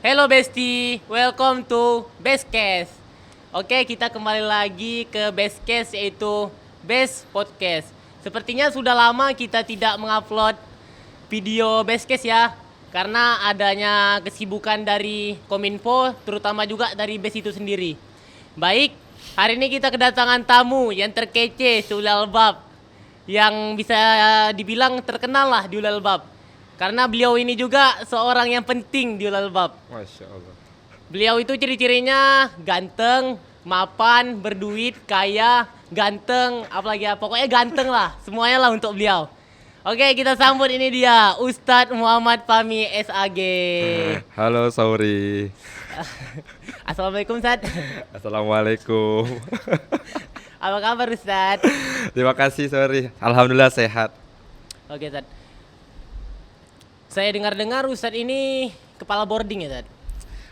Hello Besti, welcome to Bestcast. Oke, kita kembali lagi ke Bestcast yaitu Best Podcast. Sepertinya sudah lama kita tidak mengupload video Bestcast ya, karena adanya kesibukan dari Kominfo, terutama juga dari Best itu sendiri. Baik, hari ini kita kedatangan tamu yang terkece seulal bab, yang bisa dibilang terkenal lah di ulal bab. Karena beliau ini juga seorang yang penting di ulal bab. Masya Allah. Beliau itu ciri-cirinya ganteng, mapan, berduit, kaya, ganteng, apalagi ya, pokoknya ganteng lah, semuanya lah untuk beliau. Oke, kita sambut ini dia, Ustadz Muhammad Fahmi SAG. Halo Sauri. Assalamualaikum Ustadz. Assalamualaikum. Apa kabar Ustadz? Terima kasih Sauri. Alhamdulillah sehat. Oke Ustadz. Saya dengar-dengar Ustadz ini kepala boarding ya Ustadz?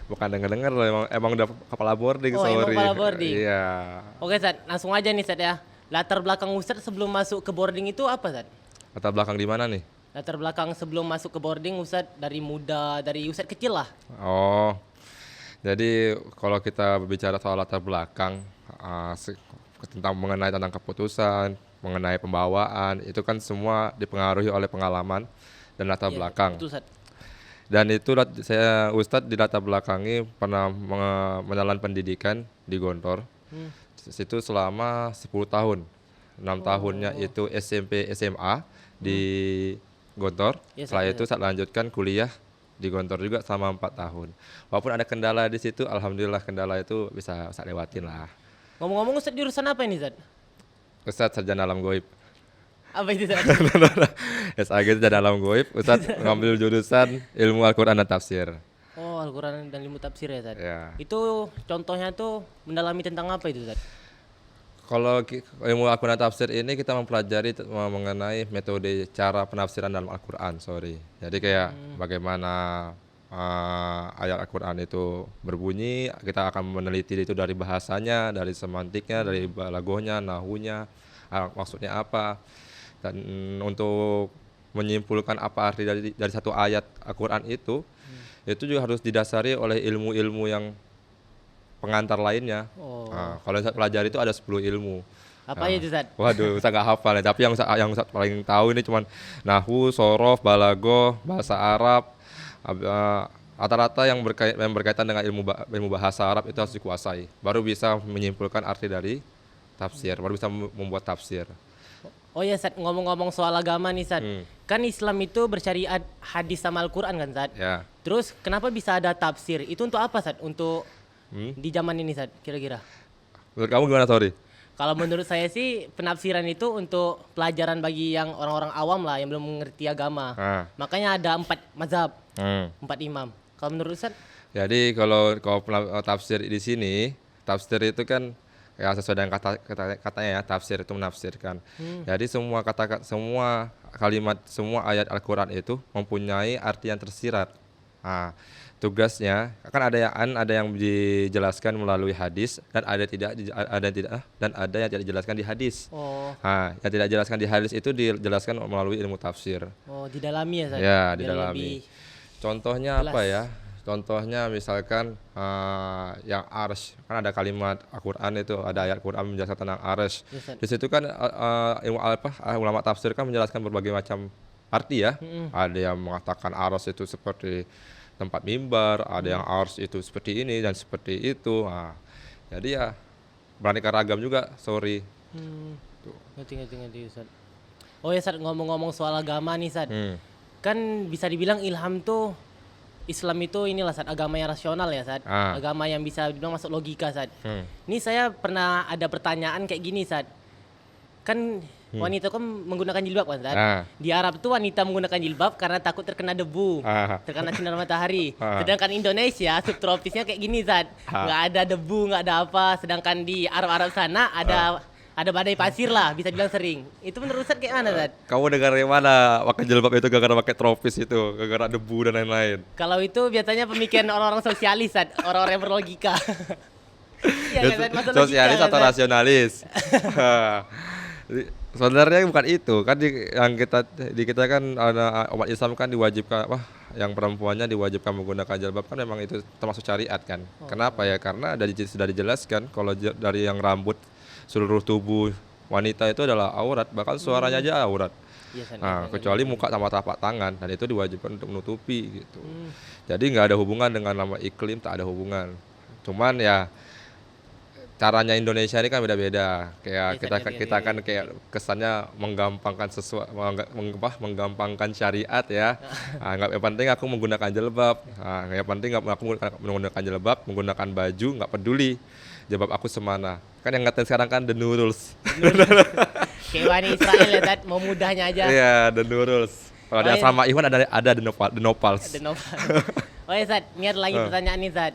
Bukan dengar-dengar loh, emang udah kepala boarding Oh, Sauri. emang kepala boarding? Iya. Oke Ustadz, langsung aja nih Ustadz ya. Latar belakang Ustadz sebelum masuk ke boarding itu apa Ustadz? Latar belakang di mana nih? Latar belakang sebelum masuk ke boarding Ustadz dari muda, dari Ustadz kecil lah. Oh. Jadi kalau kita berbicara soal latar belakang tentang keputusan, mengenai pembawaan, itu kan semua dipengaruhi oleh pengalaman dan latar Iya, belakang. betul Ustadz. Dan itu saya Ustadz di latar belakangi pernah menelan pendidikan di Gontor. Situ selama 10 tahun. 6 tahunnya itu SMP SMA di Gontor. Yes, Setelah yes, itu saya lanjutkan kuliah di Gontor juga selama 4 tahun. Walaupun ada kendala di situ, alhamdulillah kendala itu bisa saya lewatin lah. Ngomong-ngomong Ustadz jurusan apa ini Ustadz? Ustadz sarjana alam goib. Apa itu Ustadz? SAG itu sarjana alam goib. Ustadz ngambil jurusan ilmu Al-Quran dan tafsir. Oh, Al-Quran dan ilmu tafsir ya Ustadz? Ya. Itu contohnya tuh mendalami tentang apa itu Ustadz? Kalau ilmu Al-Quran dan tafsir ini kita mempelajari mengenai metode cara penafsiran dalam Al-Quran, Jadi kayak bagaimana ayat Al-Quran itu berbunyi, kita akan meneliti itu dari bahasanya, dari semantiknya, dari balagohnya, nahunya, maksudnya apa. Dan untuk menyimpulkan apa arti dari satu ayat Al-Quran itu juga harus didasari oleh ilmu-ilmu yang pengantar lainnya. Oh. Nah, kalau yang saya pelajari itu ada 10 ilmu. Apa aja itu Ustadz? Waduh, saya nggak hafal ya. Tapi yang saya paling tahu ini cuman nahwu, sorof, balagoh, bahasa Arab. Rata-rata yang berkaitan dengan ilmu bahasa Arab itu harus dikuasai. Baru bisa menyimpulkan arti dari tafsir. Baru bisa membuat tafsir. Oh ya Ustadz, ngomong-ngomong soal agama nih Ustadz. Kan Islam itu bersyariat hadis sama Al-Quran kan Ustadz? Ya. Terus kenapa bisa ada tafsir? Itu untuk apa Ustadz? Untuk di zaman ini Ustadz kira-kira? Menurut kamu gimana, Sorry? Kalau menurut saya sih penafsiran itu untuk pelajaran bagi yang orang-orang awam lah yang belum mengerti agama. Makanya ada 4 mazhab, 4 imam. Kalau menurut Ustadz? Jadi kalau tafsir di sini, tafsir itu kan ya sesuai dengan katanya ya, tafsir itu menafsirkan. Jadi semua semua kalimat, semua ayat Al-Quran itu mempunyai arti yang tersirat. Nah, tugasnya kan ada yang dijelaskan melalui hadis dan ada yang tidak dijelaskan di hadis. Oh. Nah, yang tidak dijelaskan di hadis itu dijelaskan melalui ilmu tafsir. Oh, didalami ya Ustadz? Ya, Biar didalami. lebih Contohnya jelas. apa ya? Contohnya misalkan yang arsy, kan ada kalimat Al-Quran itu, ada ayat Quran menjelaskan tentang arsy. Yes, Ustadz. Di situ kan ulama tafsir kan menjelaskan berbagai macam arti ya. Ada yang mengatakan arsy itu seperti tempat mimbar, ada yang arsy itu seperti ini dan seperti itu. Nah, jadi ya beraneka ragam juga, Tuh. Ngerti Ustadz. Oh ya Ustadz, ngomong-ngomong soal agama nih Ustadz. Kan bisa dibilang ilham tuh Islam itu inilah Ustadz, agama yang rasional ya Ustadz. Agama yang bisa dibilang masuk logika Ustadz. Ini saya pernah ada pertanyaan kayak gini Ustadz. Kan wanita kan menggunakan jilbab kan Ustadz. Di Arab tuh wanita menggunakan jilbab karena takut terkena debu, terkena sinar matahari. Sedangkan Indonesia subtropisnya kayak gini Ustadz. Nggak ada debu, nggak ada apa. Sedangkan di Arab sana ada badai pasir lah, bisa bilang sering. Itu menurut Ustadz kayak mana Ustadz? Kamu dengar yang mana pakai jilbab itu gara-gara pakai tropis itu, gara-gara debu dan lain-lain? Kalau itu biasanya pemikiran orang-orang sosialis Ustadz, orang-orang yang berlogika. Iya, kan, Ustadz? Masuk logika, Sosialis atau Ustadz? rasionalis? Sebenarnya bukan itu kan, di kita kan ada umat Islam kan diwajibkan yang perempuannya diwajibkan menggunakan jilbab kan memang itu termasuk syariat kan. Kenapa ya? Karena sudah dijelaskan kalau dari yang rambut seluruh tubuh wanita itu adalah aurat, bahkan suaranya aja aurat. Nah, kecuali muka sama telapak tangan, dan itu diwajibkan untuk menutupi gitu. Jadi nggak ada hubungan dengan nama iklim, tak ada hubungan. Cuman ya caranya Indonesia ini kan beda-beda. Kayak kita kan kayak kesannya menggampangkan sesuatu, menggampangkan syariat ya. Nggak, yang penting aku menggunakan jilbab. Yang penting aku menggunakan jilbab, menggunakan baju, nggak peduli jilbab aku semana. Kan yang ngatain sekarang kan the new rules. Kayak Bani Israel ya, Tat, mau mudahnya aja. Iya, the new rules. Kalau di asrama Ikhwan ada the nopals. Oh ya, Tat, ini ada lagi pertanyaan nih, Tat.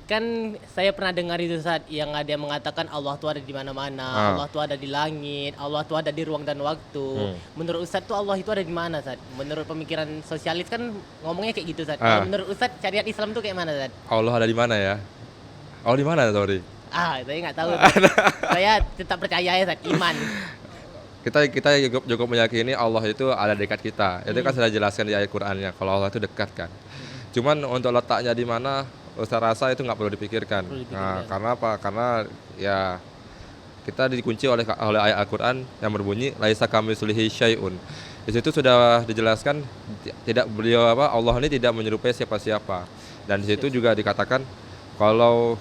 Kan saya pernah dengar itu, Tat, yang ada yang mengatakan Allah tuh ada di mana-mana, Allah tuh ada di langit, Allah tuh ada di ruang dan waktu. Menurut Ustadz tuh Allah itu ada di mana, Tat? Menurut pemikiran sosialis kan ngomongnya kayak gitu, Tat. Kalau menurut Ustadz syariat Islam tuh kayak mana, Tat? Allah ada di mana ya? Allah di mana, sorry? Saya nggak tahu. Saya tetap percaya ya, Tat, iman. Kita juga meyakini Allah itu ada dekat kita. Itu kan sudah jelaskan di ayat Qur'annya kalau Allah itu dekat kan. Cuman untuk letaknya di mana, Ustaz rasa itu nggak perlu dipikirkan. Nah, karena apa? Karena ya kita dikunci oleh ayat Al-Qur'an yang berbunyi laisa kamitslihi syai'un. Di situ sudah dijelaskan Allah ini tidak menyerupai siapa-siapa. Dan di situ juga dikatakan kalau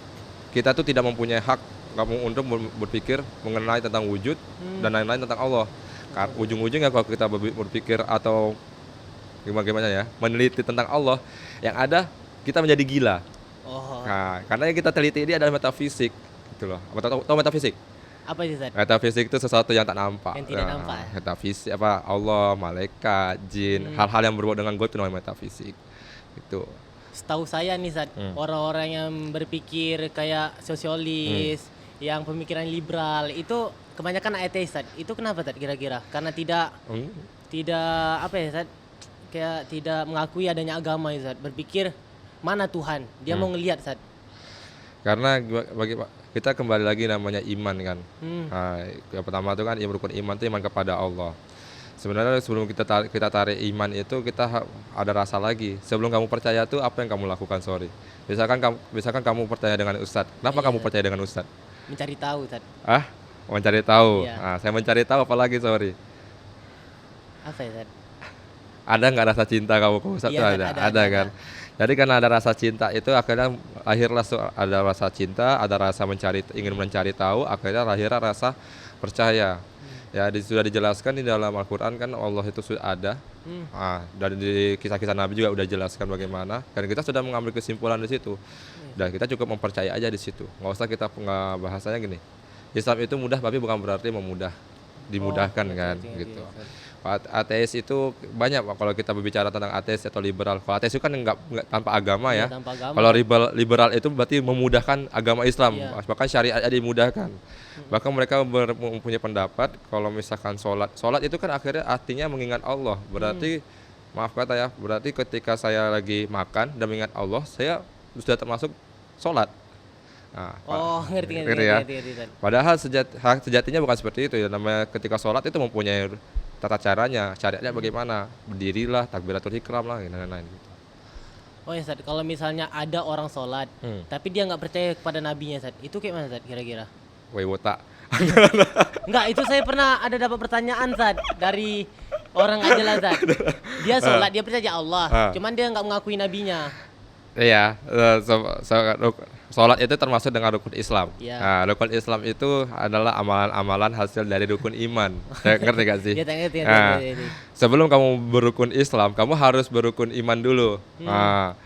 kita tuh tidak mempunyai hak untuk berpikir mengenai tentang wujud dan lain-lain tentang Allah. Ujung-ujungnya kalau kita berpikir atau gimana ya, meneliti tentang Allah, yang ada kita menjadi gila. Nah, karena yang kita teliti ini adalah metafisik, gitu loh. Tahu metafisik? Apa itu, Zat? Metafisik itu sesuatu yang tak nampak. Yang tidak nampak. Metafisik Allah, malaikat, jin, hal-hal yang berbau dengan goib itu namanya metafisik. Itu. Setahu saya nih, Zat, orang-orang yang berpikir kayak sosialis, yang pemikiran liberal itu kebanyakan ateis, Zat. Itu kenapa, Zat, kira-kira? Karena tidak apa ya, Zat? Kayak tidak mengakui adanya agama, Zat. Berpikir mana Tuhan? Dia mau ngelihat, Zat. Karena kita kembali lagi namanya iman kan. Nah, yang pertama itu kan rukun iman itu iman kepada Allah. Sebenarnya sebelum kita tarik iman itu kita ada rasa lagi. Sebelum kamu percaya tuh apa yang kamu lakukan, sorry. Misalkan kamu percaya dengan Ustadz. Kenapa kamu percaya dengan Ustadz? Mencari tahu, Zat. Mencari tahu. Iya. Nah, saya mencari tahu apalagi, sorry. Apa ya, Zat? Ada nggak rasa cinta kamu ke Ustadz? Iya, ada kan. Jadi karena ada rasa cinta itu akhirnya lahirlah ada rasa cinta, ada rasa ingin mencari tahu, akhirnya lahirlah rasa percaya. Ya sudah dijelaskan di dalam Al-Qur'an kan Allah itu sudah ada. Dan di kisah-kisah Nabi juga udah jelaskan bagaimana, dan kita sudah mengambil kesimpulan di situ. Dan kita cukup mempercayai aja di situ. Nggak usah kita bahasanya gini. Islam itu mudah tapi bukan berarti dimudahkan kan gitu. Ateis itu banyak kalau kita berbicara tentang ateis atau liberal. Kalau ateis itu kan enggak tanpa agama ya. Tanpa agama. Kalau liberal itu berarti memudahkan agama Islam, bahkan syariat dimudahkan. Bahkan mereka mempunyai pendapat kalau misalkan sholat itu kan akhirnya artinya mengingat Allah. Berarti maaf kata ya, berarti ketika saya lagi makan dan mengingat Allah, saya sudah termasuk sholat. Nah, ngerti ya. Padahal sejatinya bukan seperti itu ya. Namanya ketika sholat itu mempunyai tata caranya, syariatnya bagaimana, berdirilah, takbiratul ihram lah, lain-lain gitu. Oh ya, Zat, kalau misalnya ada orang sholat, tapi dia nggak percaya kepada nabinya, Zat, itu kayak mana, Zat, kira-kira? Wota. Enggak, itu saya pernah ada dapat pertanyaan, Zat, dari orang aja lah, Zat. Dia sholat, dia percaya Allah, cuman dia nggak mengakui nabinya. Iya, sholat itu termasuk dengan rukun Islam. Ya. Rukun Islam itu adalah amalan-amalan hasil dari rukun iman. Ngerti gak sih? Ya, ngerti. Sebelum kamu berukun Islam, kamu harus berukun iman dulu.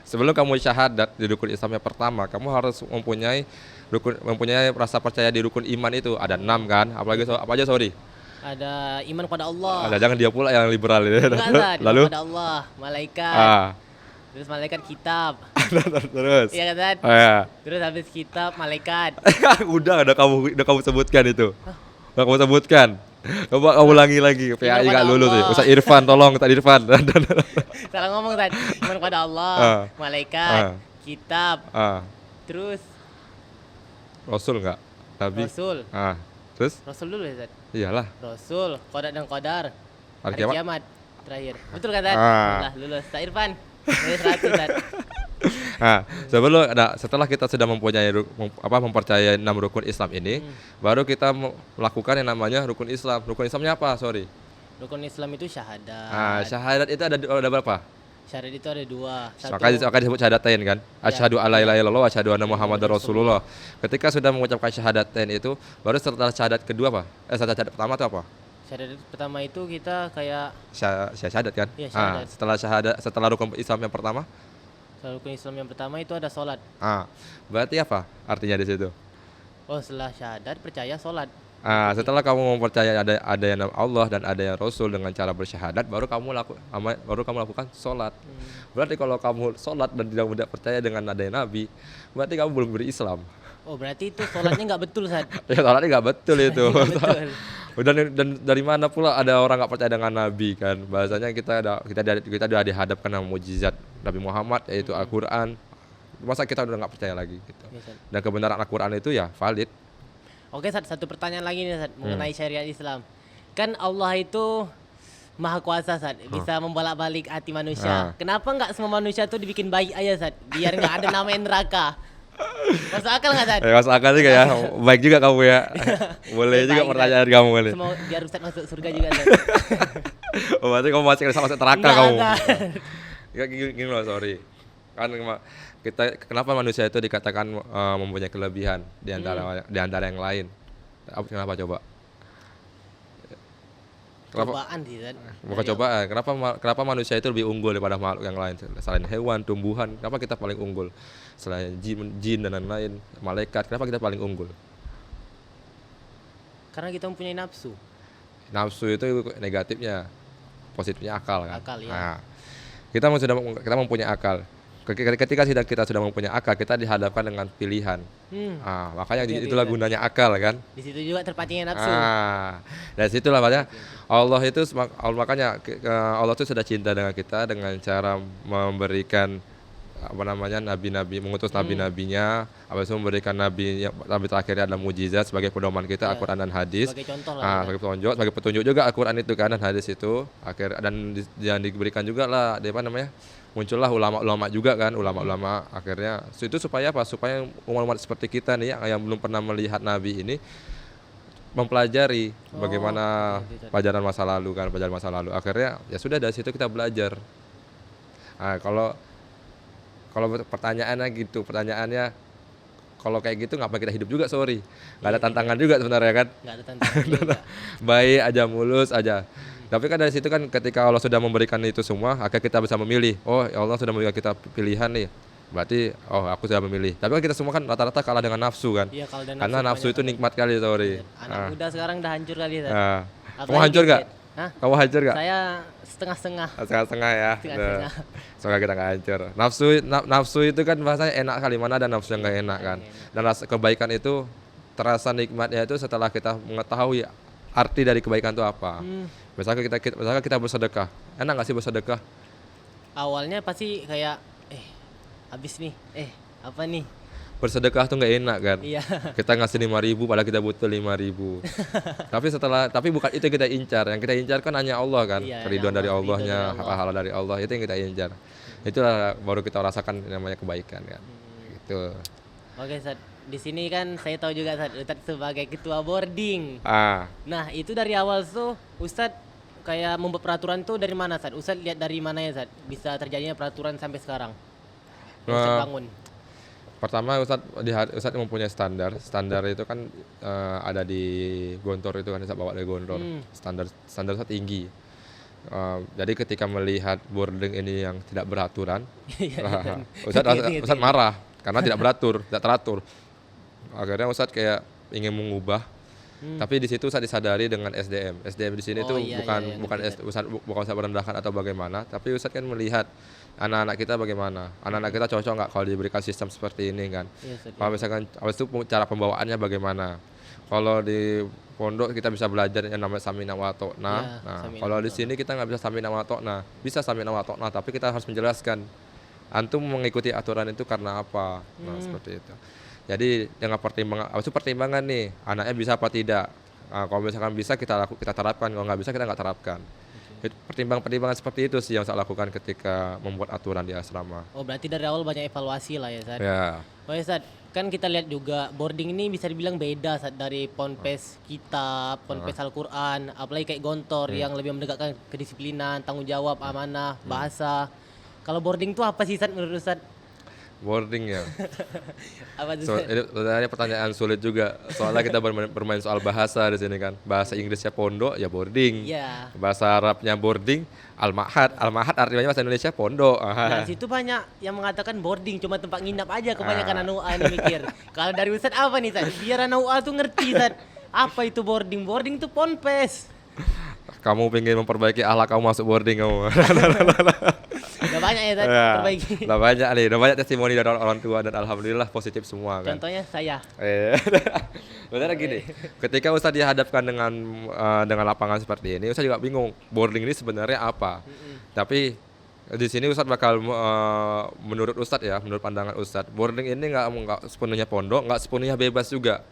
Sebelum kamu syahadat di rukun Islam yang pertama, kamu harus mempunyai rasa percaya di rukun iman itu. Ada 6 kan? Apa aja, sorry? Ada iman kepada Allah. Jangan dia pula yang liberal itu. Lalu kepada Allah, malaikat. Terus malaikat kitab. Terus. Iya kan? Ya. Terus habis kitab malaikat. udah kamu sebutkan itu. Udah kamu sebutkan. Coba kamu ulangi lagi. PAI enggak lulus ya. Ustaz Irfan, tolong Ustaz Irfan. Salah ngomong tadi. Iman kepada Allah, malaikat, kitab. Terus Rasul enggak? Nabi. Rasul. Terus? Rasul dulu ya, Ustaz. Iyalah. Rasul, qada dan qadar. Hari kiamat Terakhir. Betul kan, Ustaz? Lah, lulus. Ustaz Irfan. Jadi 100 Ustaz. Nah, setelah kita sudah mempercayai 6 rukun Islam ini, baru kita melakukan yang namanya rukun Islam. Rukun Islamnya apa? Sorry. Rukun Islam itu syahadat. Syahadat itu ada berapa? Syahadat itu ada 2. Maka disebut syahadatain kan? Asyhadu alla ilaha illallah wa asyhadu anna muhammadar rasulullah. Ketika sudah mengucapkan syahadatain itu, baru setelah syahadat kedua apa? Syahadat pertama itu apa? Syahadat pertama itu kita kayak Syahadat kan? Iya, syahadat. Setelah rukun Islam yang pertama? rukun Islam yang pertama itu ada sholat. Berarti apa artinya di situ? Oh, setelah syahadat percaya sholat. Setelah kamu mempercayai ada yang Allah dan ada yang Rasul dengan cara bersyahadat, baru kamu lakukan sholat. Berarti kalau kamu sholat dan tidak percaya dengan adanya Nabi, berarti kamu belum berislam. Oh, berarti itu sholatnya nggak betul, Ustaz. Ya, sholatnya nggak betul itu. Betul. Dan dari mana pula ada orang nggak percaya dengan Nabi kan? Bahasanya kita sudah dihadapkan dengan mukjizat Nabi Muhammad, yaitu Al-Quran. Masa kita udah nggak percaya lagi gitu? Dan kebenaran Al-Quran itu ya valid. Oke, satu pertanyaan lagi nih, Ustaz, mengenai syariat Islam. Kan Allah itu Maha Kuasa, Ustaz, bisa membolak-balik hati manusia. Kenapa nggak semua manusia tuh dibikin baik aja, Ustaz? Biar nggak ada namanya neraka. Masuk akal nggak, Ustaz? Masuk akal juga ya. Baik juga kamu ya. Boleh juga pertanyaan kamu boleh. Biar Ustaz masuk surga juga, Ustaz. Berarti kamu masih masuk neraka kamu. Ya gini loh, sorry. Kan kenapa manusia itu dikatakan mempunyai kelebihan di antara yang lain? Kenapa coba? Cobaan sih, Ustaz. Bukan cobaan. Kenapa manusia itu lebih unggul daripada makhluk yang lain? Selain hewan, tumbuhan, kenapa kita paling unggul? Selain jin dan lain-lain, malaikat, kenapa kita paling unggul? Karena kita mempunyai nafsu. Nafsu itu negatifnya, positifnya akal kan. Akal, ya. Nah, kita mempunyai akal. Ketika kita sudah mempunyai akal, kita dihadapkan dengan pilihan. Makanya itulah gunanya akal kan. Di situ juga terpancingnya nafsu. Dari situlah makanya makanya Allah itu sudah cinta dengan kita dengan cara memberikan nabi-nabi, mengutus nabi-nabinya, habis itu memberikan nabi terakhirnya adalah mukjizat sebagai pedoman kita, Al-Quran dan hadis. Sebagai contoh lah. Sebagai petunjuk juga Al-Quran itu kan dan hadis itu. Dan yang diberikan juga lah muncullah ulama-ulama juga kan, ulama-ulama akhirnya itu supaya apa? Supaya umat seperti kita nih yang belum pernah melihat nabi ini mempelajari bagaimana pelajaran masa lalu. Akhirnya ya sudah, dari situ kita belajar. Kalau pertanyaannya kalau kayak gitu ngapa kita hidup juga, sorry. Nggak ada tantangan juga sebenarnya kan. Nggak ada tantangan juga. Baik aja, mulus aja. Tapi kan dari situ kan ketika Allah sudah memberikan itu semua, akhirnya kita bisa memilih. Oh, Allah sudah memberikan kita pilihan nih. Berarti aku sudah memilih. Tapi kan kita semua kan rata-rata kalah dengan nafsu kan. Iya, karena nafsu itu nikmat kali, sorry. Anak muda sekarang udah hancur kali, Ustaz. Kamu hancur gak? Kamu hancur gak? Saya setengah-setengah. Setengah-setengah ya. Setengah-setengah. Semoga kita gak hancur. Nafsu itu kan bahasanya enak kali, mana ada nafsu yang gak enak kan. Dan kebaikan itu terasa nikmatnya itu setelah kita mengetahui arti dari kebaikan itu apa. Misalkan kita bersedekah, enak gak sih bersedekah? Awalnya pasti kayak habis nih, apa nih? Bersedekah tuh nggak enak kan? Iya. Kita ngasih 5.000 padahal kita butuh 5.000. tapi bukan itu yang kita incar. Yang kita incar kan hanya Allah kan, keriduan dari Allahnya, hak-hak dari Allah, itu yang kita incar. Itulah baru kita rasakan namanya kebaikan kan. Gitu. Oke, Ustaz. Di sini kan saya tahu juga Ustaz sebagai ketua boarding. Nah, itu dari awal tuh Ustaz kayak membuat peraturan tuh dari mana, Ustaz? Ustaz lihat dari mana ya, Ustaz? Bisa terjadinya peraturan sampai sekarang. Ustaz bangun. Pertama Ustaz mempunyai standar itu kan ada di Gontor itu kan, Ustaz bawa dari Gontor. Standar Ustaz tinggi. Jadi ketika melihat boarding ini yang tidak beraturan, Ustaz marah karena tidak teratur. Akhirnya Ustaz kayak ingin mengubah. Tapi di situ Ustaz disadari dengan SDM. SDM di sini tuh bukan Ustaz merendahkan atau bagaimana, tapi Ustaz kan melihat anak-anak kita bagaimana. Anak-anak kita cocok nggak kalau diberikan sistem seperti ini kan. Kalau misalkan habis itu cara pembawaannya bagaimana. Kalau di pondok kita bisa belajar yang namanya samina wa ta'na. Kalau di sini kita nggak bisa samina wa ta'na. Bisa samina wa ta'na, tapi kita harus menjelaskan antum mengikuti aturan itu karena apa. Seperti itu. Jadi dengan pertimbangan nih, anaknya bisa apa tidak. Kalau misalkan bisa kita terapkan, kalau nggak bisa kita nggak terapkan. Pertimbangan seperti itu sih yang saya lakukan ketika membuat aturan di asrama. Oh berarti dari awal banyak evaluasi lah ya Sad. Ya. Oh ya Sad, kan kita lihat juga boarding ini bisa dibilang beda Sad dari ponpes kitab, ponpes Al-Quran, apalagi kayak Gontor yang lebih menegakkan kedisiplinan, tanggung jawab, amanah, bahasa. Kalau boarding tuh apa sih Sad menurut Sad? Boarding ya. Apa tuh Sad? Ini sebenarnya pertanyaan sulit juga. Soalnya kita bermain soal bahasa di sini kan. Bahasa Inggrisnya pondok ya boarding. Iya. Bahasa Arabnya boarding, al-ma'had. Al-ma'had artinya bahasa Indonesia pondok. Nah, situ banyak yang mengatakan boarding cuma tempat nginap aja kebanyakan anak UA ini mikir. Kalau dari Ustad apa nih Sad? Biar anak UA tuh ngerti Sad. Apa itu boarding? Boarding tuh ponpes. Kamu pengen memperbaiki akhlak kamu masuk boarding kamu. Udah banyak ya Sad perbaiki. Udah banyak testimoni dari orang tua dan alhamdulillah positif semua kan. Contohnya saya. Benar gini, ketika Ustadz dihadapkan dengan lapangan seperti ini, Ustadz juga bingung boarding ini sebenarnya apa. Tapi di sini Ustadz bakal menurut Ustadz ya, menurut pandangan Ustadz, boarding ini nggak sepenuhnya pondok, nggak sepenuhnya bebas juga.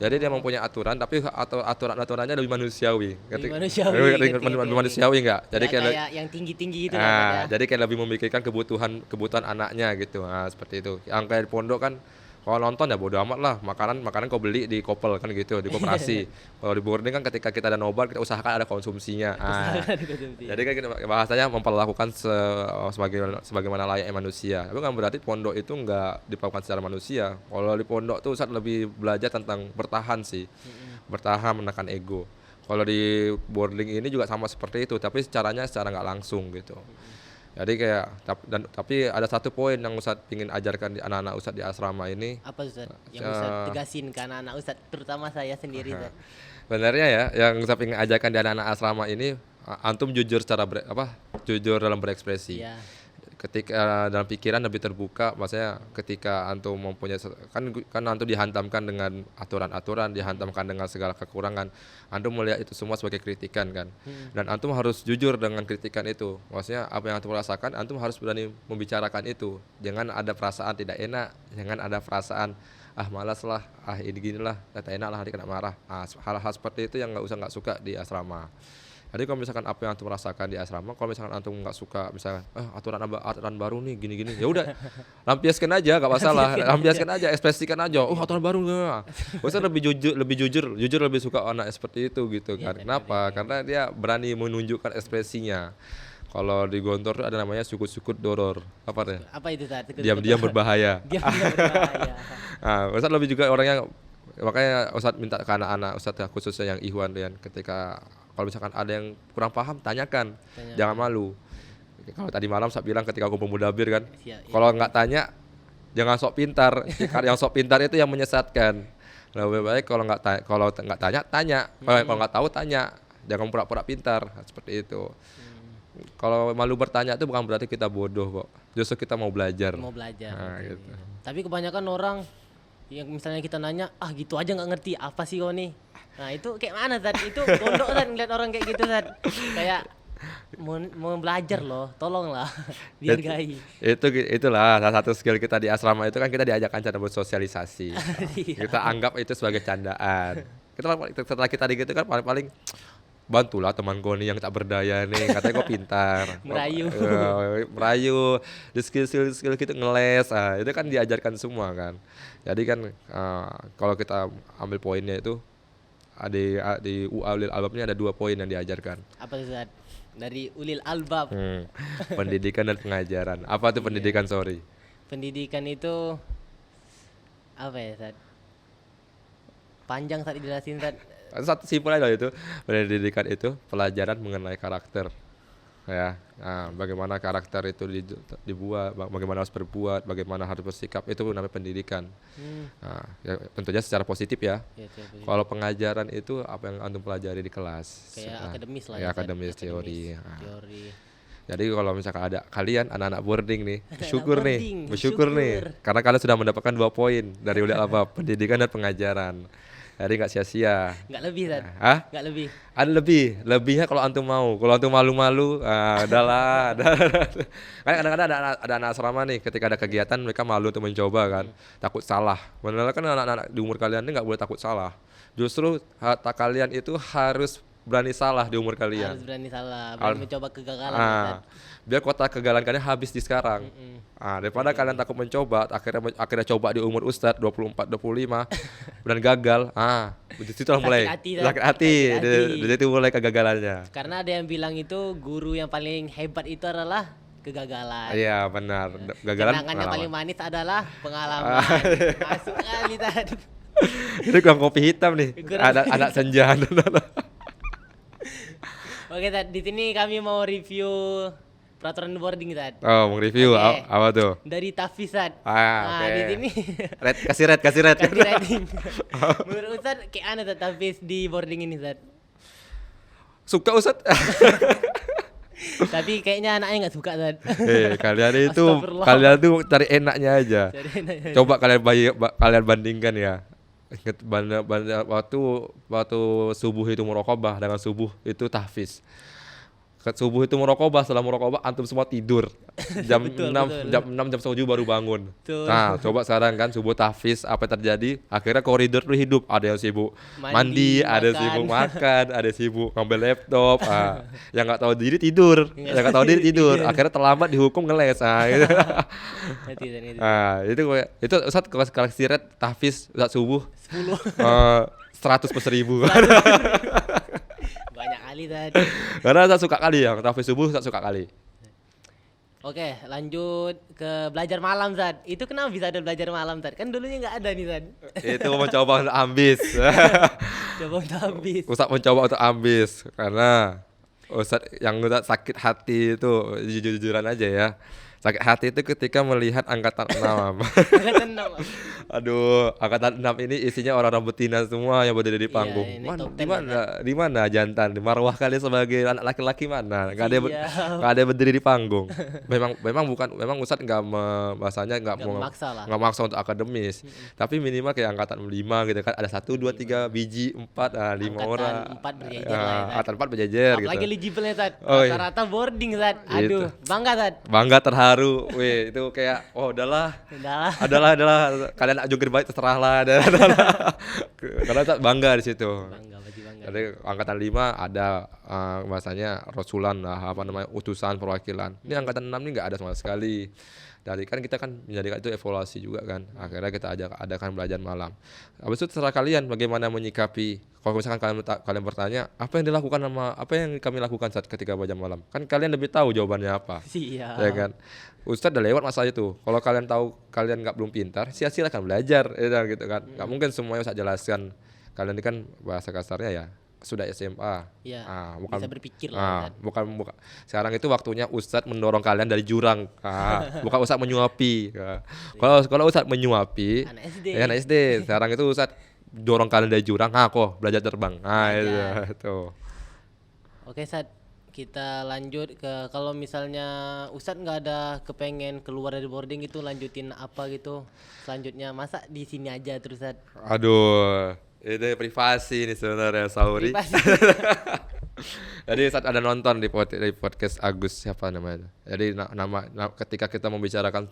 Jadi dia mempunyai aturan, tapi aturan-aturannya lebih manusiawi. Lebih manusiawi nggak? Jadi kayak yang tinggi-tinggi gitu jadi kayak lebih memikirkan kebutuhan anaknya gitu. Nah, seperti itu. Yang kayak di pondok kan kalau nonton ya bodo amat lah, makanan kau beli di Kopel kan gitu, di koperasi. Kalau di boarding kan ketika kita ada nobar kita usahakan ada konsumsinya. Jadi kan bahasanya memperlakukan sebagaimana layaknya manusia. Tapi kan berarti pondok itu nggak diperlakukan secara manusia. Kalau di pondok tuh Ustadz lebih belajar tentang bertahan sih, bertahan menekan ego. Kalau di boarding ini juga sama seperti itu, tapi caranya secara nggak langsung gitu. Jadi tapi ada satu poin yang Ustadz ingin ajarkan di anak-anak Ustadz di asrama ini. Apa Ustadz? Yang Ustadz tegasin ke anak-anak Ustadz, terutama saya sendiri Ustadz. Sebenarnya ya, yang Ustadz ingin ajarkan di anak-anak asrama ini, antum jujur jujur dalam berekspresi. Iya. Ketika dalam pikiran lebih terbuka, maksudnya ketika antum mempunyai kan antum dihantamkan dengan aturan-aturan, dihantamkan dengan segala kekurangan, antum melihat itu semua sebagai kritikan kan, dan antum harus jujur dengan kritikan itu. Maksudnya apa yang antum rasakan, antum harus berani membicarakan itu. Jangan ada perasaan tidak enak, jangan ada perasaan malas lah, ini ginilah, tidak enak lah, nanti kena marah. Hal-hal seperti itu yang nggak suka di asrama. Jadi kalau misalkan apa yang antum rasakan di asrama, kalau misalkan antum nggak suka, misalkan aturan baru nih gini-gini, ya udah lampiaskan aja, nggak masalah, lampiaskan aja, ekspresikan aja, aturan baru nggak. Usah lebih jujur lebih suka anak seperti itu gitu kan. Kenapa? Karena dia berani menunjukkan ekspresinya. Kalau di Gontor tuh ada namanya sukut-sukut doror. Apa ya? Apa itu Ustadz? Diam-diam berbahaya. Diam-diam berbahaya. Ustadz lebih juga orangnya, makanya Ustadz minta ke anak-anak Ustadz khususnya yang Ikhwan dan ketika kalau misalkan ada yang kurang paham tanyakan. Jangan malu. Kalau tadi malam saya bilang ketika aku pemudabir kan, kalau nggak tanya jangan sok pintar. Yang sok pintar itu yang menyesatkan. Lebih baik kalau nggak tanya kalau nggak tahu tanya, jangan pura-pura pintar seperti itu. Kalau malu bertanya itu bukan berarti kita bodoh kok, justru kita mau belajar. Gitu. Tapi kebanyakan orang yang misalnya kita nanya, gitu aja nggak ngerti, apa sih kau nih? Nah itu kayak mana Zat? Itu gondok Zat ngeliat orang kayak gitu Zat. Kayak mau belajar loh, tolonglah dihargai. Itulah salah satu skill kita di asrama itu kan, kita diajarkan cara bersosialisasi. Kita anggap itu sebagai candaan. Setelah kita gitu kan paling bantulah teman gue nih yang tak berdaya nih, katanya gue pintar. Merayu di skill gitu ngeles, itu kan diajarkan semua kan. Jadi kan kalau kita ambil poinnya itu di Ulil Albab ini ada 2 poin yang diajarkan. Apa itu Zat? Dari Ulil Albab. Pendidikan dan pengajaran. Apa tuh pendidikan, sorry? Pendidikan itu apa ya Zat? Panjang Zat dijelasin Zat. Satu simpel aja itu, pendidikan itu pelajaran mengenai karakter. Ya, bagaimana karakter itu dibuat, bagaimana harus berbuat, bagaimana harus bersikap, itu namanya pendidikan. Ya, tentunya secara positif ya. Kalau pengajaran itu apa yang antum pelajari di kelas. Kayak akademis lah. Ya, akademis teori. Jadi kalau misalkan ada kalian anak-anak boarding nih, bersyukur nih, karena kalian sudah mendapatkan 2 poin dari Ulil Albab, pendidikan dan pengajaran. Jadi nggak sia-sia. Nggak lebih kan? Nggak lebih. Ada lebihnya kalau antum mau. Kalau antum malu-malu, udahlah. Kan kadang-kadang ada anak asrama nih, ketika ada kegiatan mereka malu untuk mencoba kan, takut salah. Benar kan anak-anak di umur kalian ini nggak boleh takut salah. Justru kalian itu harus berani salah di umur kalian. Harus berani salah, berani mencoba kegagalan. Ustaz. Biar kotak kegagalan kalian habis di sekarang. Daripada kalian takut mencoba, akhirnya coba di umur Ustadz 24, 25 dan gagal. Di situ mulai sakit hati. Di situ mulai kegagalannya. Karena ada yang bilang itu guru yang paling hebat itu adalah kegagalan. Iya, benar. Gagalan. Kenangan yang paling manis adalah pengalaman. Masuk kali tadi. Ini kurang kopi hitam nih. Ada senja. Oke, Tad, di sini kami mau review peraturan boarding, Tad. Oh, mau review apa tuh? Dari Tafiz, Tad. Okay. Di sini kasih red. kasih rating. Menurut Ustaz kayak ana Tad Tafiz di boarding ini, Tad? Suka Ustaz. Tapi kayaknya anaknya nggak suka, Tad. Kalian tuh cari enaknya aja. Coba kalian bandingkan ya. Ingat waktu subuh itu muraqabah dengan subuh itu tahfiz. Subuh itu muraqabah, setelah muraqabah antum semua tidur. Jam 6, jam 7 baru bangun. Betul. Nah, coba sekarang kan subuh tahfiz apa yang terjadi? Akhirnya koridor tuh hidup. Ada yang sibuk mandi, ada yang sibuk makan, ada yang sibuk ngambil laptop. Yang enggak tahu diri tidur. Akhirnya terlambat dihukum ngeles. Gitu. Itu Ustaz kasih red tahfiz Ustaz subuh 10. 100/1000. Banyak kali tadi. Karena saya suka kali yang tahfiz subuh, saya suka kali. Oke, lanjut ke belajar malam, Zat. Itu kenapa bisa ada belajar malam, Zat? Kan dulunya nggak ada nih, Zat. Itu mencoba untuk ambis. Coba untuk ambis. Ustaz mencoba untuk ambis karena Ustaz sakit hati itu jujur-jujuran aja ya. Sakit hati itu ketika melihat angkatan 6. Angkatan 6. Aduh, angkatan 6 ini isinya orang-orang betina semua yang berdiri di panggung. Di mana jantan? Di marwah kalian sebagai anak laki-laki mana? Enggak ada yang berdiri di panggung. Memang Ustadz enggak memaksa untuk akademis. Tapi minimal kayak angkatan 5 gitu kan, ada 1 2 3 biji 4 5 orang. Angkatan 4 berjejer gitu. Apalagi eligible-nya, Tat. Rata-rata boarding, Tat. Aduh, bangga, Tat. Bangga terharu. Itu kayak adalah kalian joget baik terserah lah. Karena tak bangga di situ. Bangga. Jadi angkatan 5 ada bahasanya rasulan lah, utusan perwakilan. Ini angkatan 6 ini enggak ada sama sekali. Dari kan kita kan menjadikan itu evaluasi juga kan. Akhirnya kita adakan belajar malam. Habis itu terserah kalian bagaimana menyikapi. Kalau misalkan kalian bertanya, apa yang kami lakukan saat ketika belajar malam? Kan kalian lebih tahu jawabannya apa. Siap. Ya kan? Ustadz udah lewat masa itu. Kalau kalian tahu kalian belum pintar, silakan belajar gitu kan. Enggak mungkin semuanya Ustadz jelaskan. Kalian ini kan bahasa kasarnya ya sudah SMA. Ya, bukan bisa berpikir lah. Bukan. Sekarang itu waktunya Ustadz mendorong kalian dari jurang. Bukan Ustadz menyuapi. Kalau Ustadz menyuapi, anak SD. Sekarang itu Ustadz dorong kalian dari jurang. Kok belajar terbang. Itu. Oke, Ustadz. Kita lanjut ke kalau misalnya Ustadz nggak ada kepengen keluar dari boarding itu lanjutin apa gitu selanjutnya, masa di sini aja terus, Ustadz? Aduh. Itu privasi nih sebenarnya, Sauri. Jadi saat ada nonton di podcast Agus siapa namanya. Jadi ketika kita membicarakan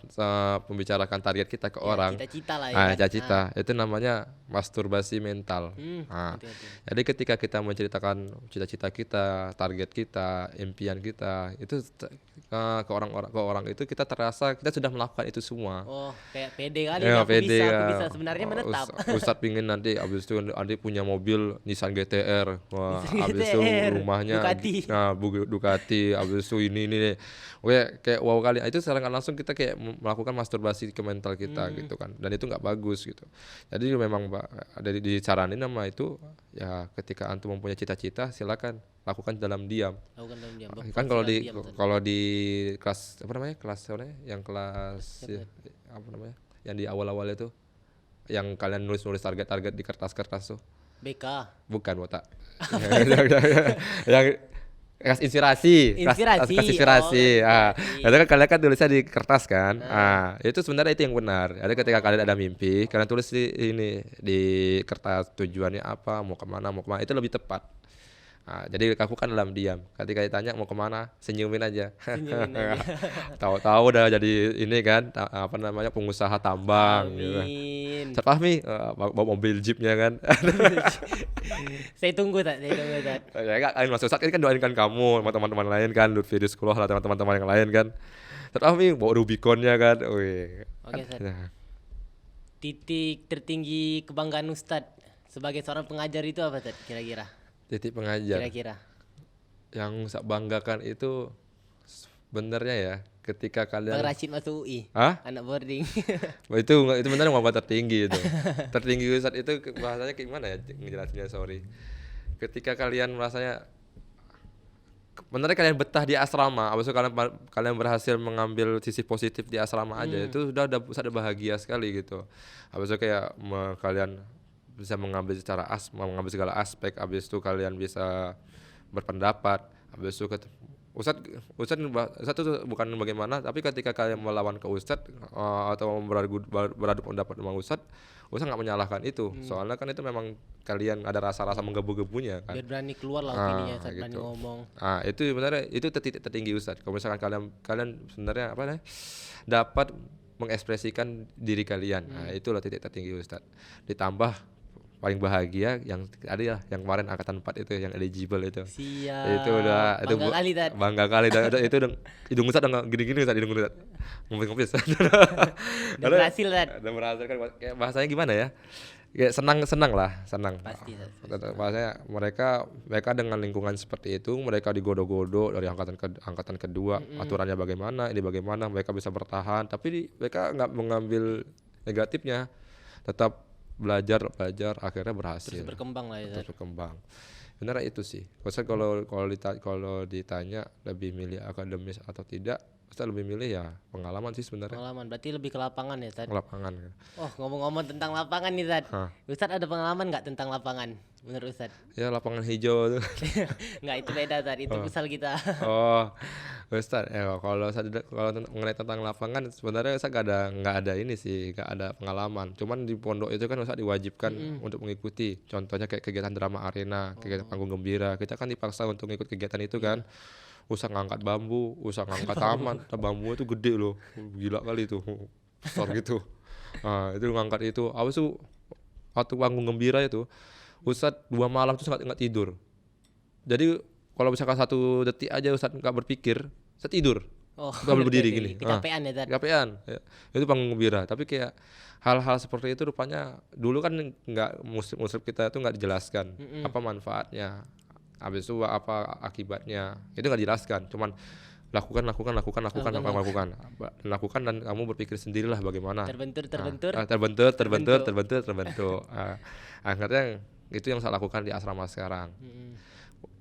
target kita ke orang, cita-cita lah ya. Cita-cita itu namanya masturbasi mental. Jadi ketika kita menceritakan cita-cita kita, target kita, impian kita, itu ke orang itu kita terasa kita sudah melakukan itu semua. Oh, kayak pede kali ya, aku bisa sebenarnya menetap. Ustadz pingin nanti abis itu punya mobil Nissan GTR. Wah, abis itu rumahnya Ducati, abis itu ini nih. Kayak wow kali. Itu secara langsung kita kayak melakukan masturbasi ke mental kita gitu kan. Dan itu enggak bagus gitu. Jadi memang ada dicaranin sama itu ya, ketika antum mempunyai cita-cita silakan lakukan dalam diam. Kan kalau di kelas yang yang di awal-awal itu yang kalian nulis target di kertas-kertas tuh. BK. Bukan, botak. Yang kelas inspirasi. Itu kan kalian kan tulisnya di kertas kan. Itu sebenarnya itu yang benar. Jadi ketika kalian ada mimpi, kalian tulis di kertas tujuannya apa, mau kemana, itu lebih tepat. Jadi aku kan dalam diam. Ketika ditanya mau kemana, senyumin aja. Senyumin aja. Tahu-tahu udah jadi ini kan, pengusaha tambang. Gitu. Amin. Ustaz Fahmi bawa mobil jeepnya kan. Saya tunggu Tad. Ya kan Mas Ustaz kan doainkan kamu sama teman-teman lain kan, Lutfi di sekolah lah teman-teman yang lain kan. Ustaz Fahmi bawa Rubiconnya kan. Wih. Oke, Ustaz. Titik tertinggi kebanggaan Ustadz sebagai seorang pengajar itu apa Tad kira-kira? Titik pengajar. Kira-kira. Yang saya banggakan itu sebenarnya ya ketika kalian Bang Rashid masuk UI. Anak boarding. itu benar bangga tertinggi itu. Tertinggi Ustadz itu bahasanya gimana ya ngejelasinnya, sorry. Ketika kalian merasanya benar kalian betah di asrama, abis itu kalian berhasil mengambil sisi positif di asrama aja, itu sudah bahagia sekali gitu. Abis itu kayak kalian bisa mengambil mengambil segala aspek, habis itu kalian bisa berpendapat, habis itu Ustadz itu bukan bagaimana, tapi ketika kalian melawan ke Ustadz atau beradu pendapat dengan Ustadz nggak menyalahkan itu, soalnya kan itu memang kalian ada rasa-rasa menggebu-gebunya kan. Biar berani keluar lah opininya, gitu. Berani ngomong. Itu sebenarnya itu titik tertinggi Ustadz. Kalau misalkan kalian sebenarnya dapat mengekspresikan diri kalian, itulah titik tertinggi Ustadz. Ditambah paling bahagia yang ada ya yang kemarin angkatan 4 itu yang eligible itu. Siap. Itu udah bangga kali itu hidung Ustadz udah gini-gini Ustadz, hidung Ustadz ngopis. Udah berhasil kan kayak bahasanya gimana ya? Ya senang lah. Pasti. Bahasanya mereka dengan lingkungan seperti itu, mereka digodo-godo dari angkatan kedua, aturannya bagaimana, ini bagaimana, mereka bisa bertahan, tapi mereka nggak mengambil negatifnya, tetap belajar akhirnya berhasil. Terus berkembang lah ya. Terus berkembang. Benar itu sih. Kalau ditanya lebih milih akademis atau tidak, Ustaz lebih milih ya pengalaman sih sebenarnya. Pengalaman berarti lebih ke lapangan ya Tad. Lapangan. Oh ngomong-ngomong tentang lapangan nih Tad. Ustaz ada pengalaman nggak tentang lapangan menurut Ustaz? Ya lapangan hijau tuh. Nggak, itu beda Tad. Itu pusal kita. Oh Ustaz, kalau mengenai tentang lapangan sebenarnya Ustaz nggak ada ini sih, nggak ada pengalaman. Cuman di pondok itu kan Ustaz diwajibkan untuk mengikuti. Contohnya kayak kegiatan drama arena, kegiatan panggung gembira. Kita kan dipaksa untuk mengikut kegiatan itu kan. Usah ngangkat bambu, usah ngangkat taman. Bambu itu gede loh, gila kali itu, besar gitu. Itu ngangkat itu. Abis itu waktu panggung gembira itu, Ustadz 2 malam tuh nggak tidur. Jadi kalau misalkan 1 detik aja Ustadz nggak berpikir, Ustadz tidur. Nggak berdiri gini. Kecapean ya Tad. Kecapean. Ya. Itu panggung gembira. Tapi kayak hal-hal seperti itu rupanya dulu kan nggak muslim kita itu nggak dijelaskan apa manfaatnya. Habis itu apa akibatnya, itu nggak dijelaskan, cuman lakukan dan kamu berpikir sendirilah bagaimana. Terbentur. Akhirnya itu yang saya lakukan di asrama sekarang.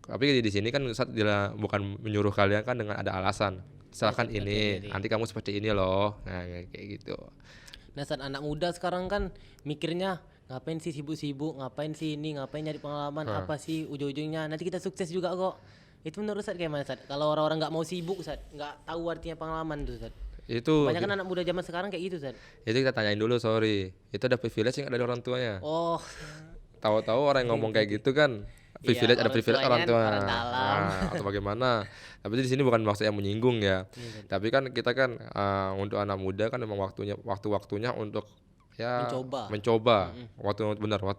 Tapi di sini kan Ustaz bukan menyuruh kalian kan dengan ada alasan, silakan ini, nanti kamu seperti ini loh, nah kayak gitu. Nah saat anak muda sekarang kan mikirnya ngapain sih sibuk-sibuk, ngapain sih ini, ngapain nyari pengalaman, apa sih ujung-ujungnya nanti kita sukses juga kok. Itu menurut Ustaz kayak mana Ustaz? Kalau orang-orang nggak mau sibuk Ustaz, nggak tahu artinya pengalaman tuh Ustaz. Itu banyak kan anak muda zaman sekarang kayak gitu Ustaz. Itu kita tanyain dulu, sorry, itu ada privilege yang ada dari orang tuanya. Oh, tahu-tahu orang yang ngomong kayak gitu kan privilege, ada privilege orang tua atau bagaimana. Tapi di sini bukan maksud yang menyinggung ya. Tapi kan kita kan untuk anak muda kan memang waktu-waktunya untuk ya mencoba. Waktu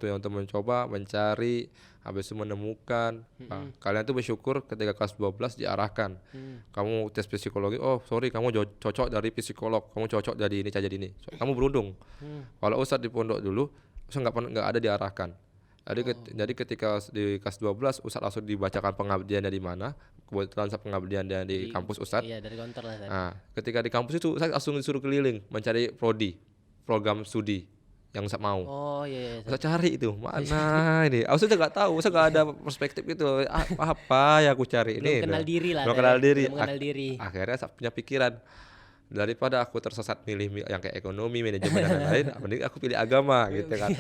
yang untuk mencoba, mencari, habis itu menemukan. Kalian tuh bersyukur ketika kelas 12 diarahkan. Kamu tes psikologi, oh sorry kamu cocok dari psikolog, kamu cocok dari ini saja ini. Kamu beruntung. Kalau Ustadz di pondok dulu, Ustadz nggak ada diarahkan. Jadi ketika di kelas 12 Ustadz langsung dibacakan pengabdiannya di mana. Kebetulan pengabdiannya di kampus Ustadz. Iya, dari kantor lah. Nah, ketika di kampus itu Ustadz langsung disuruh keliling mencari program studi yang Ustadz mau. Oh iya. Ustadz cari itu mana ini. Ustadz nggak tahu, Ustadz nggak ada perspektif itu. Apa ya aku cari ini. Belum kenal diri lah. Belum kenal diri. Akhirnya Ustadz punya pikiran. daripada aku tersesat milih yang kayak ekonomi, manajemen dan lain-lain, mending aku pilih agama gitu kan.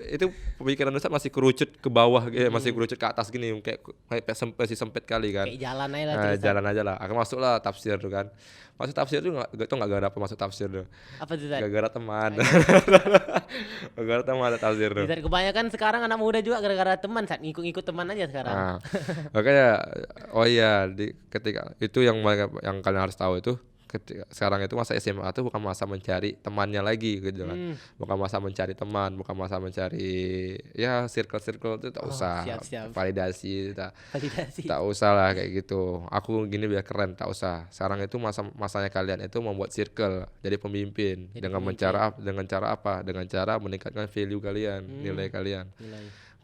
Itu pemikiran Ustaz masih kerucut ke bawah gitu, masih kerucut ke atas gini kayak masih sempit kali kan. Kayak jalan aja lah. Jalan aja lah. Aku masuklah tafsir tuh kan. Masuk tafsir tuh enggak gara-gara apa masuk tafsir tuh. Apa tuh Zat? Gara-gara teman. Gara-gara teman ada tafsir tuh. Kebanyakan sekarang anak muda juga gara-gara teman, Zat, ngikut-ngikut teman aja sekarang. Makanya ketika itu yang kalian harus tahu itu, sekarang itu masa SMA itu bukan masa mencari temannya lagi gitu kan. Bukan masa mencari teman, bukan masa mencari ya circle itu tak usah. Siap. Validasi tak usah lah kayak gitu. Aku gini biar keren, tak usah. Sekarang itu masanya kalian itu membuat circle, jadi pemimpin dengan cara apa? Dengan cara meningkatkan value kalian, nilai kalian.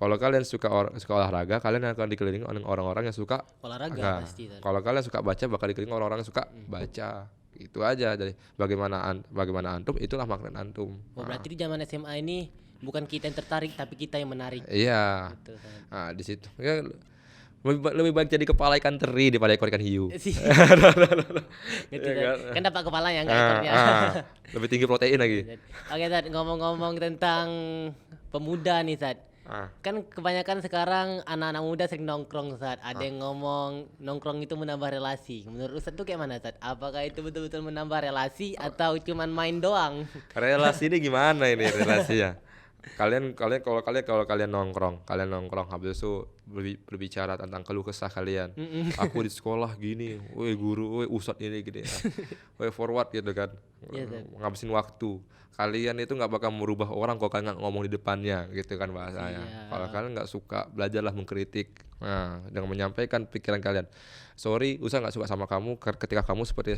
Kalau kalian suka olahraga, kalian akan dikelilingi oleh orang-orang yang suka olahraga pasti. Kalau kalian suka baca, bakal dikelilingi orang-orang yang suka baca. Itu aja. Jadi bagaimana antum, itulah makna antum. Berarti di zaman SMA ini bukan kita yang tertarik, tapi kita yang menarik. Iya. Gitu, di situ. Ya, lebih baik jadi kepala ikan teri daripada ekor ikan hiu. Gitu, kan dapat kepalanya enggak ekornya. Lebih tinggi protein lagi. Oke, Zat, ngomong-ngomong tentang pemuda nih, Zat. Kan kebanyakan sekarang anak-anak muda sering nongkrong, Zat. Ada yang ngomong nongkrong itu menambah relasi. Menurut Ustaz tuh kayak mana, Zat? Apakah itu betul-betul menambah relasi atau cuman main doang? Relasi ini gimana ini relasinya? Kalau kalian nongkrong habis itu berbicara tentang keluh kesah kalian. Aku di sekolah gini, woi guru, woi ustadz ini gini. Woi forward gitu kan. Ngabisin waktu. Kalian itu nggak bakal merubah orang kalau kalian nggak ngomong di depannya gitu kan bahasanya. Kalau kalian nggak suka, belajarlah mengkritik. Nah, dengan menyampaikan pikiran kalian. Sorry, Ustaz nggak suka sama kamu ketika kamu seperti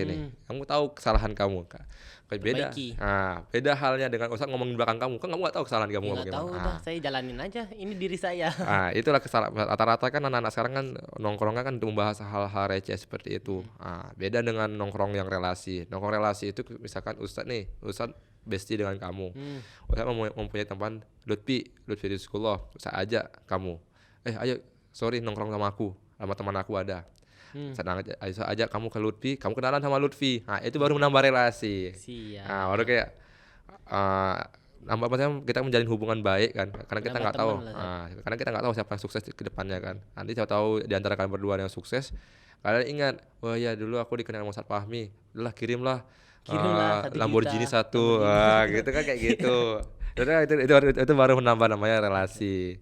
ini. Kamu tahu kesalahan kamu, beda. Nah, beda halnya dengan Ustaz ngomong di belakang kamu. Kan kamu nggak tahu kesalahan kamu bagaimana. Tahu, saya jalanin aja. Ini diri saya. Nah, itulah kesalahan. Rata-rata kan anak-anak sekarang kan nongkrongnya kan untuk membahas hal-hal receh seperti itu. Nah, beda dengan nongkrong yang relasi. Nongkrong relasi itu misalkan Ustaz bestie dengan kamu. Ustaz mempunyai teman Lutfi di sekolah. Ustaz ajak kamu. Ayo, sorry nongkrong sama teman aku ada. Saya ajak kamu ke Lutfi, kamu kenalan sama Lutfi. Nah, itu baru menambah relasi. Nah, baru kayak kita menjalin hubungan baik kan, karena kita nggak tahu. Karena kita nggak tahu siapa yang sukses ke depannya kan. Nanti siapa tahu di antara kalian berdua yang sukses, kalian ingat, wah ya dulu aku dikenal sama Ustaz Fahmi, kirimlah Lamborghini 1, gitu kan kayak gitu. Itu baru menambah namanya relasi.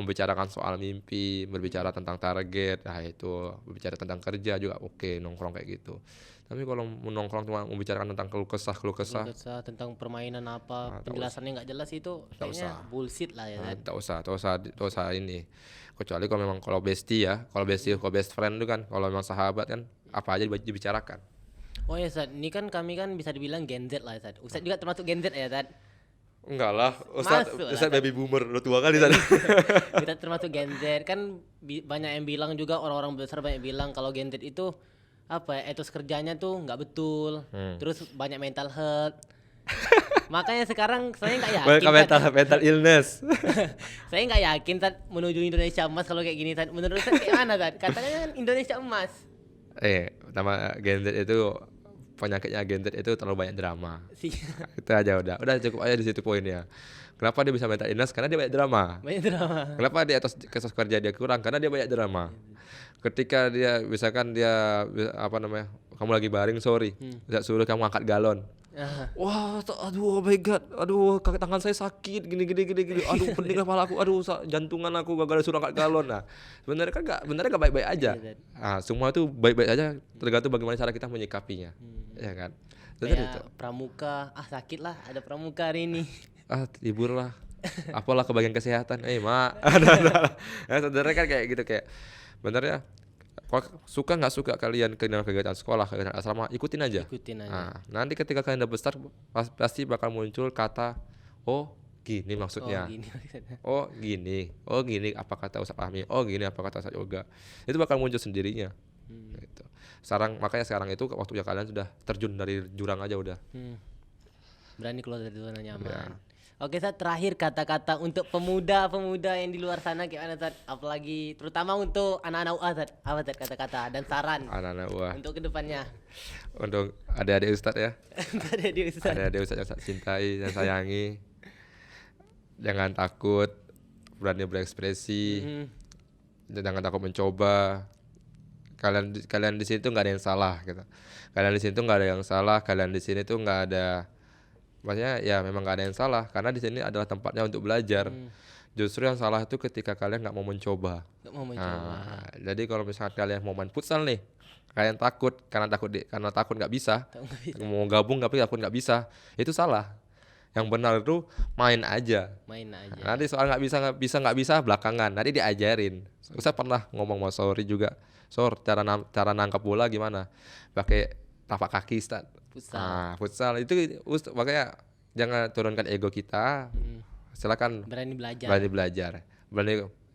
Membicarakan soal mimpi, berbicara tentang target, itu berbicara tentang kerja juga oke, nongkrong kayak gitu. Tapi kalau nongkrong cuma membicarakan tentang keluh kesah tentang permainan apa, penjelasannya nggak jelas itu kayaknya bullshit lah ya. Tak usah ini. Kecuali kalau bestie ya, kalau best friend itu kan, kalau memang sahabat kan apa aja dibicarakan. Oh ya, Zat, ini kan kami kan bisa dibilang Gen Z lah, Zat. Ustaz juga termasuk Gen Z ya, Zat? Enggak lah, Ustaz baby boomer, lu tua kali Zat. Kita termasuk Gen Z, kan banyak yang bilang juga, orang-orang besar banyak bilang kalau Gen Z itu etos kerjanya tuh nggak betul, terus banyak mental health. Makanya sekarang saya nggak yakin mental illness. Saya nggak yakin Zat menuju Indonesia emas kalau kayak gini, Zat. Menurut Zat kayak mana, Zat? Katanya kan Indonesia emas. Nama Gen Z itu, penyakitnya Gen Z itu terlalu banyak drama. Itu aja udah cukup aja di situ poinnya. Kenapa dia bisa mental illness? Karena dia banyak drama. Kenapa dia etos kerja dia kurang? Karena dia banyak drama. Ketika dia misalkan kamu lagi baring, suruh kamu angkat galon. Wah, aduh, oh my god, aduh, kaki tangan saya sakit, gini, aduh, pening kepala aku, aduh, jantungan aku gagal suruh angkat galon. Nah, sebenarnya nggak baik-baik aja. Semua itu baik-baik aja, tergantung bagaimana cara kita menyikapinya, ya kan. Kayak pramuka, sakit lah, ada pramuka hari ini. Libur lah, apalah ke bagian kesehatan, mak. Sebenarnya kan kayak gitu, kayak benernya. Kalau suka nggak suka kalian kegiatan sekolah, kegiatan asrama, ikutin aja. Nanti ketika kalian udah besar pasti bakal muncul kata, oh gini maksudnya, oh gini apa kata Ustaz Fahmi, oh gini apa kata Ustaz Yoga. Itu bakal muncul sendirinya. Gitu. Makanya sekarang itu waktunya kalian sudah terjun dari jurang aja udah. Berani keluar dari zona nyaman. Oke, Ustaz, terakhir kata-kata untuk pemuda-pemuda yang di luar sana gimana, Ustaz? Apalagi terutama untuk anak-anak UA, Ustaz. Apa, Ustaz, kata-kata dan saran Anak-anak UA. untuk kedepannya? Untuk adik-adik Ustadz ya. Adik-adik Ustaz. Adik-adik Ustadz yang Ustadz cintai dan sayangi. Jangan takut, berani berekspresi. Jangan takut mencoba. Kalian di sini tuh nggak ada yang salah gitu. Kalian di sini tuh nggak ada yang salah. Kalian di sini tuh nggak ada, maksudnya ya memang nggak ada yang salah karena di sini adalah tempatnya untuk belajar. Justru yang salah itu ketika kalian nggak mau mencoba. Jadi kalau misalnya kalian mau main futsal nih, kalian takut karena takut nggak bisa. Mau gabung tapi takut nggak bisa, itu salah. Yang benar itu main aja. Nanti soal nggak bisa belakangan. Nanti diajarin. Saya pernah ngomong sama Sorry juga. Cara nangkap bola gimana? Pakai tapak kaki, Ustaz. Futsal itu makanya jangan turunkan ego kita. Silakan Berani belajar.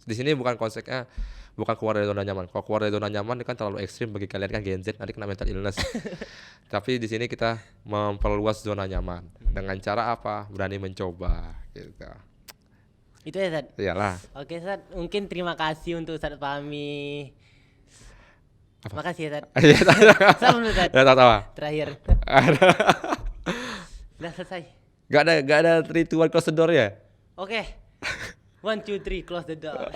Di sini bukan konsepnya bukan keluar dari zona nyaman. Kalau keluar dari zona nyaman itu kan terlalu ekstrim bagi kalian kan Gen Z, nanti kena mental illness. Tapi di sini kita memperluas zona nyaman dengan cara apa? Berani mencoba gitu. Itu ya, Ustaz? Iyalah. Oke, Ustaz, mungkin terima kasih untuk Ustaz Fahmi. Makasih ya, Ustaz. Sama dulu, Ustaz. Ya, tahu. Terakhir. Udah selesai. Gak ada ritual close the door ya? Oke. 1, 2, 3, close the door.